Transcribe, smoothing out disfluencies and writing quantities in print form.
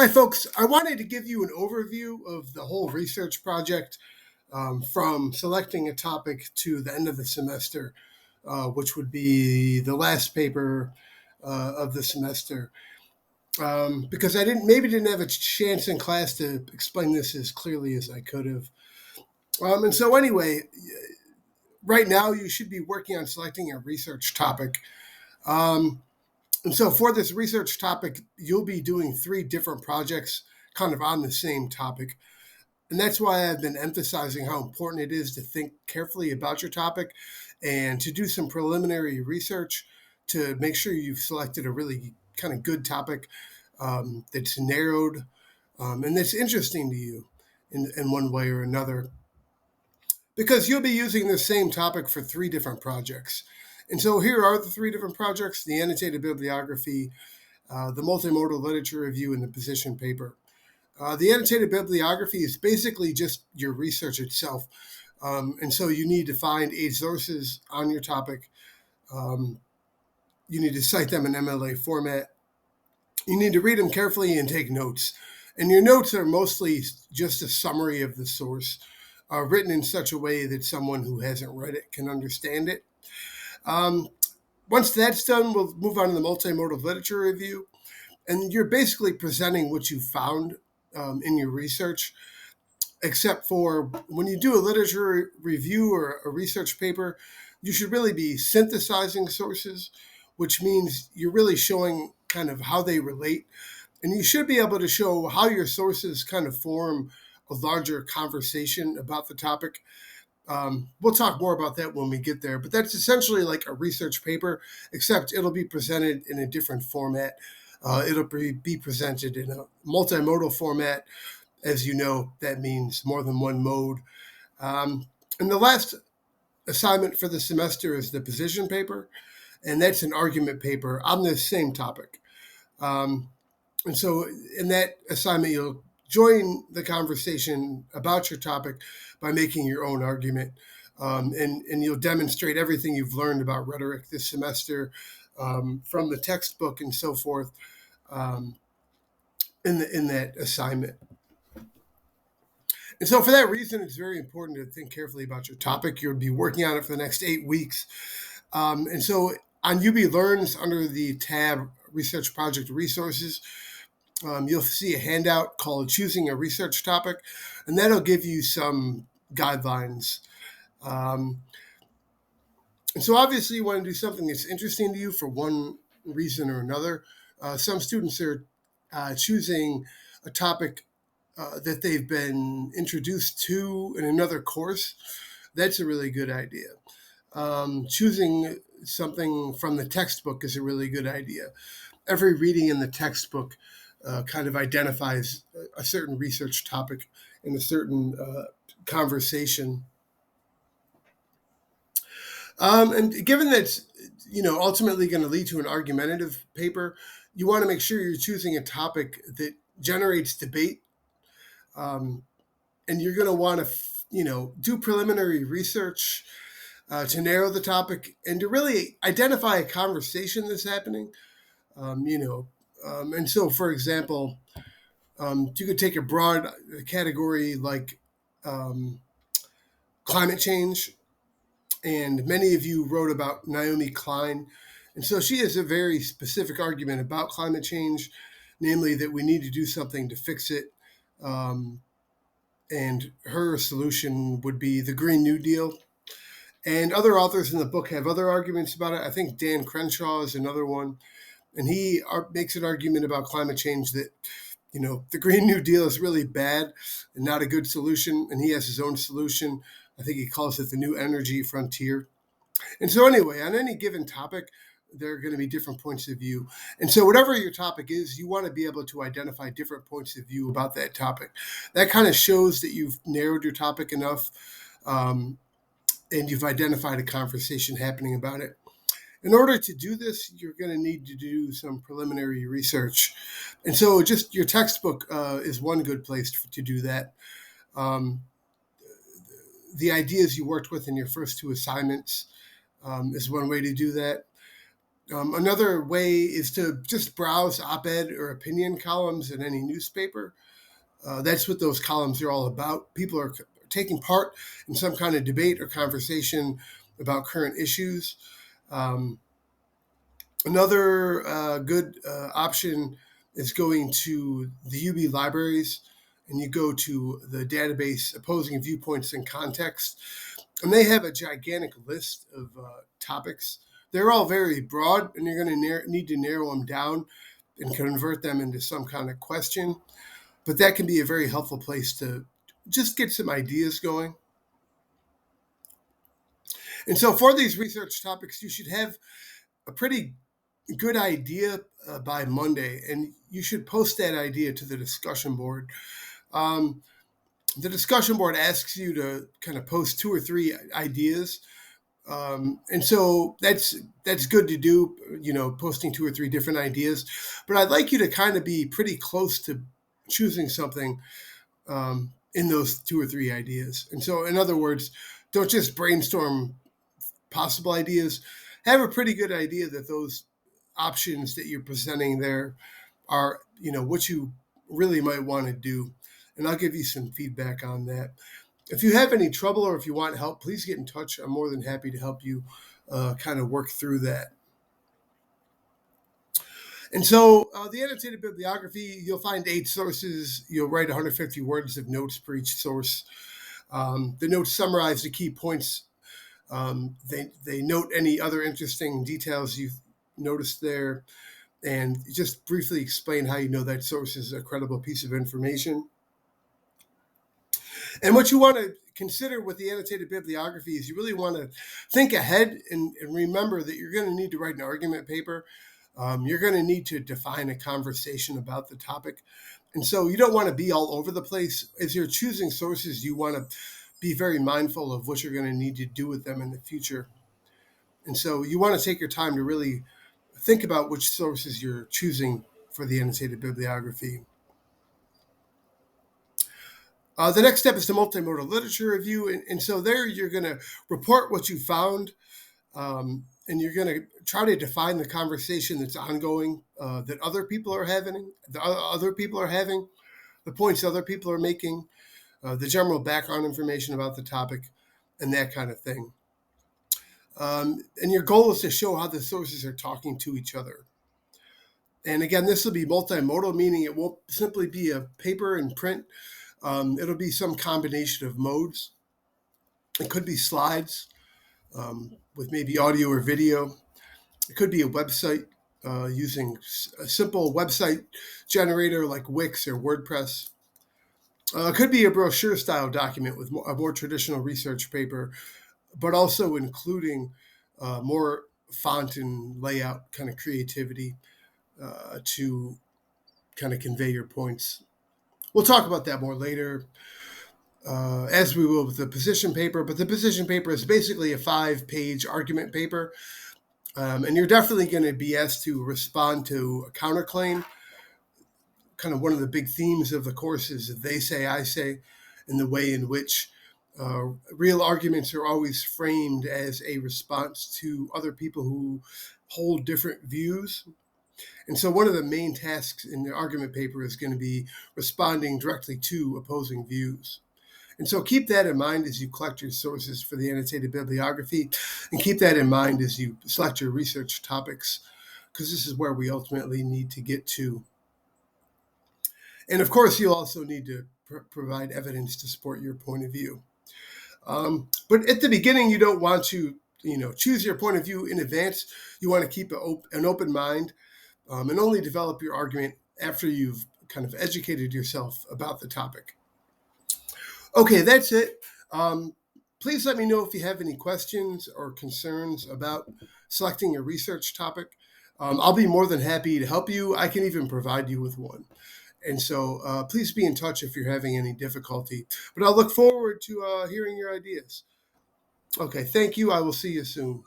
Hi, folks. I wanted to give you an overview of the whole research project from selecting a topic to the end of the semester, which would be the last paper of the semester. Because I didn't have a chance in class to explain this as clearly as I could have. And so, anyway, right now you should be working on selecting a research topic. And so for this research topic, you'll be doing 3 different projects kind of on the same topic. And that's why I've been emphasizing how important it is to think carefully about your topic and to do some preliminary research to make sure you've selected a really kind of good topic that's narrowed and that's interesting to you in one way or another. Because you'll be using the same topic for 3 different projects. And so here are the 3 different projects: the annotated bibliography, the multimodal literature review, and the position paper. The annotated bibliography is basically just your research itself. And so you need to find 8 sources on your topic. You need to cite them in MLA format. You need to read them carefully and take notes. And your notes are mostly just a summary of the source, written in such a way that someone who hasn't read it can understand it. Once that's done, we'll move on to the multimodal literature review. And you're basically presenting what you found in your research, except for when you do a literature review or a research paper, you should really be synthesizing sources, which means you're really showing kind of how they relate. And you should be able to show how your sources kind of form a larger conversation about the topic. We'll talk more about that when we get there, but that's essentially like a research paper, except it'll be presented in a different format. It'll be presented in a multimodal format. As you know, that means more than one mode. And the last assignment for the semester is the position paper, and that's an argument paper on the same topic. And so in that assignment, you'll join the conversation about your topic by making your own argument. And you'll demonstrate everything you've learned about rhetoric this semester from the textbook and so forth in that assignment. And so for that reason, it's very important to think carefully about your topic. You'll be working on it for the next 8 weeks. And so on UB Learns, under the tab Research Project Resources, you'll see a handout called Choosing a Research Topic, and that'll give you some guidelines. And so obviously you want to do something that's interesting to you for one reason or another. Some students are choosing a topic that they've been introduced to in another course. That's a really good idea. Choosing something from the textbook is a really good idea. Every reading in the textbook kind of identifies a certain research topic in a certain conversation. And given that's ultimately going to lead to an argumentative paper, you want to make sure you're choosing a topic that generates debate. And you're going to want to do preliminary research to narrow the topic and to really identify a conversation that's happening. And so, for example, you could take a broad category like climate change, and many of you wrote about Naomi Klein. And so she has a very specific argument about climate change, namely that we need to do something to fix it. And her solution would be the Green New Deal. And other authors in the book have other arguments about it. I think Dan Crenshaw is another one. And he makes an argument about climate change that, the Green New Deal is really bad and not a good solution. And he has his own solution. I think he calls it the new energy frontier. And so anyway, on any given topic, there are going to be different points of view. And so whatever your topic is, you want to be able to identify different points of view about that topic. That kind of shows that you've narrowed your topic enough and you've identified a conversation happening about it. In order to do this, you're going to need to do some preliminary research. And so just your textbook is one good place to do that. The ideas you worked with in your first 2 assignments is one way to do that. Another way is to just browse op-ed or opinion columns in any newspaper. That's what those columns are all about. People are taking part in some kind of debate or conversation about current issues. Another good option is going to the UB libraries, and you go to the database Opposing Viewpoints in Context, and they have a gigantic list of topics. They're all very broad, and you're going to need to narrow them down and convert them into some kind of question. But that can be a very helpful place to just get some ideas going. And so for these research topics, you should have a pretty good idea by Monday, and you should post that idea to the discussion board. The discussion board asks you to kind of post 2 or 3 ideas. And so that's good to do, posting 2 or 3 different ideas. But I'd like you to kind of be pretty close to choosing something in those 2 or 3 ideas. And so, in other words, don't just brainstorm possible ideas. Have a pretty good idea that those options that you're presenting there are, what you really might want to do. And I'll give you some feedback on that. If you have any trouble or if you want help, please get in touch. I'm more than happy to help you kind of work through that. And so the annotated bibliography, you'll find 8 sources. You'll write 150 words of notes per each source. The notes summarize the key points. They note any other interesting details you've noticed there, and just briefly explain how you know that source is a credible piece of information. And what you want to consider with the annotated bibliography is you really want to think ahead and remember that you're going to need to write an argument paper. You're going to need to define a conversation about the topic. And so you don't want to be all over the place. As you're choosing sources, you want to be very mindful of what you're going to need to do with them in the future. And so you want to take your time to really think about which sources you're choosing for the annotated bibliography. The next step is the multimodal literature review. And so there you're going to report what you found, and you're going to try to define the conversation that's ongoing, that other people are having, the points other people are making, the general background information about the topic, and that kind of thing. And your goal is to show how the sources are talking to each other. And again, this will be multimodal, meaning it won't simply be a paper and print. It'll be some combination of modes. It could be slides with maybe audio or video. It could be a website using a simple website generator like Wix or WordPress. It could be a brochure-style document with a more traditional research paper, but also including more font and layout kind of creativity to kind of convey your points. We'll talk about that more later, as we will with the position paper. But the position paper is basically a 5-page argument paper. And you're definitely going to be asked to respond to a counterclaim. Kind of one of the big themes of the course is they say, I say, and the way in which real arguments are always framed as a response to other people who hold different views. And so one of the main tasks in the argument paper is going to be responding directly to opposing views. And so keep that in mind as you collect your sources for the annotated bibliography, and keep that in mind as you select your research topics, because this is where we ultimately need to get to. And of course, you'll also need to provide evidence to support your point of view. But at the beginning, you don't want to, choose your point of view in advance. You want to keep an open mind and only develop your argument after you've kind of educated yourself about the topic. Okay, that's it. Please let me know if you have any questions or concerns about selecting a research topic. I'll be more than happy to help you. I can even provide you with one. And so please be in touch if you're having any difficulty. But I'll look forward to hearing your ideas. Okay, thank you. I will see you soon.